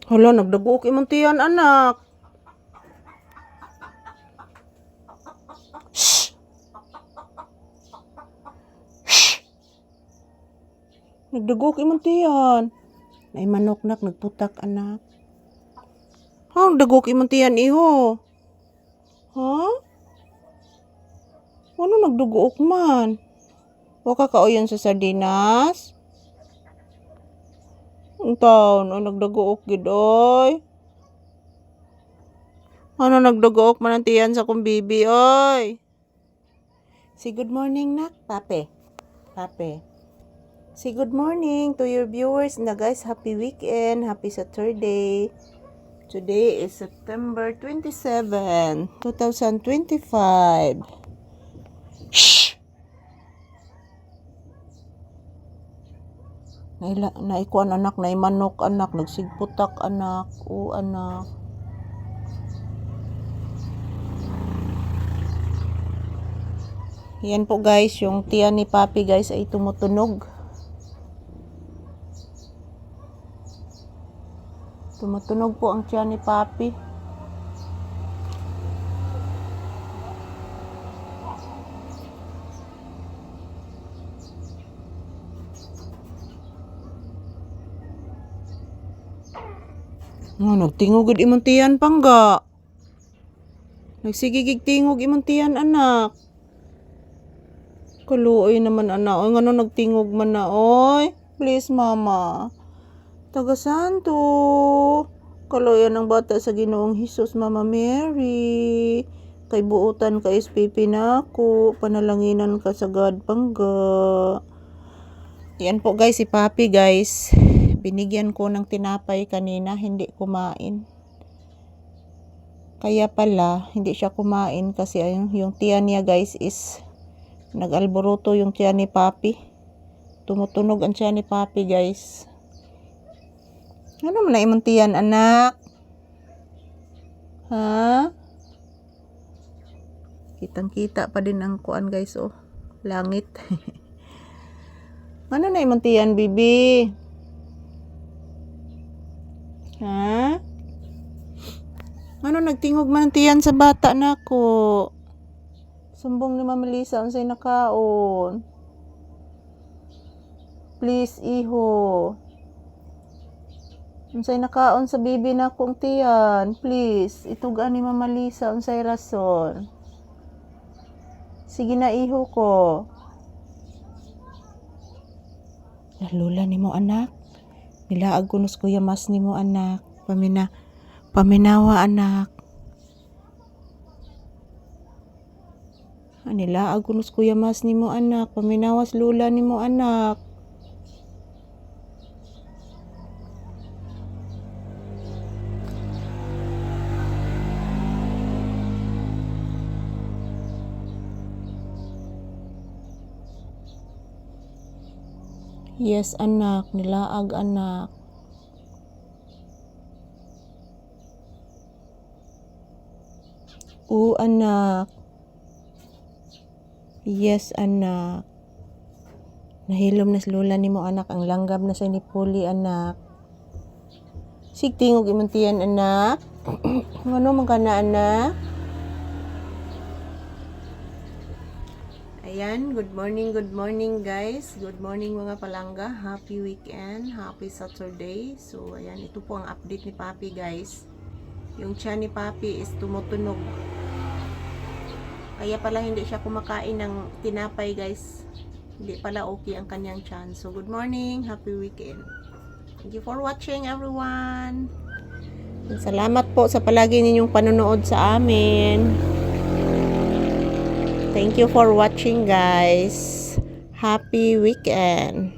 Hala, nagdaguok imong tiyan, anak. Shh! Shh! Nagdaguok imong tiyan. May manok nak, nagputak, anak. Ha, nagdaguok imong tiyan, iho. Ha? Ano nagduguok man? Waka kauyon sa sardinas? Ang taon, ay nagdaguok gid oy. Ano nagdaguok man ang tiyan sa kong bibi oy? Say good morning nak, pape. Pape. Say good morning to your viewers na guys. Happy weekend, happy Saturday. Today is September 27, 2025. Shh! Naikuan anak, naimanok anak, nagsigputak anak, o anak. Yan po guys, yung tiyan ni Papi guys ay tumutunog. Tumutunog po ang tiyan ni Papi. Oh, nagtingog gid imong tiyan pangga. Nagsigigig tingog imong tiyan anak. Kaluoy naman anak. Oy ngano nagtingog man na oy. Please mama. Taga Santo. Kaluoyan ang bata sa Ginoong Hesus, Mama Mary. Kay buutan ka SPP nako. Panalanginan ka sa God pangga. Yan po guys, si Papi guys. Binigyan ko ng tinapay kanina, hindi kumain. Kaya pala, hindi siya kumain kasi yung tiyan niya guys is nag-alboroto yung tiyan ni Papi. Tumutunog ang tiyan ni Papi guys. Ano man na imong tiyan anak? Ha? Kitang-kita pa din ang kuan guys oh. Langit. Ano na imong tiyan bibi? Ha? Ano nagtingog man tiyan sa bata nako? Sumbong ni Mama Lisa unsay nakaon. Please iho. Unsay nakaon sa bibi nakong tiyan? Please, itugan ni Mama Lisa unsay rason. Sige na iho ko. Lula nimo anak. Nilaag kunos Kuya Mas nimo anak. Paminawa anak. Nilaag kunos Kuya Mas nimo anak. Paminawas lula nimo anak. Yes anak, nilaag anak. Anak. Yes anak. Nahilom na lula nimo anak, ang langgam na sa nipuli anak. Sigtingog imong tiyan anak. Ngano man kana anak? Ayan, good morning guys. Good morning mga palangga. Happy weekend, happy Saturday. So, ayan, ito po ang update ni Papi guys. Yung tiyan ni Papi is tumutunog. Kaya pala hindi siya kumakain ng tinapay guys. Hindi pala okay ang kanyang tiyan. So, good morning, happy weekend. Thank you for watching everyone. Salamat po sa palagi ninyong panonood sa amin. Thank you for watching guys. Happy weekend.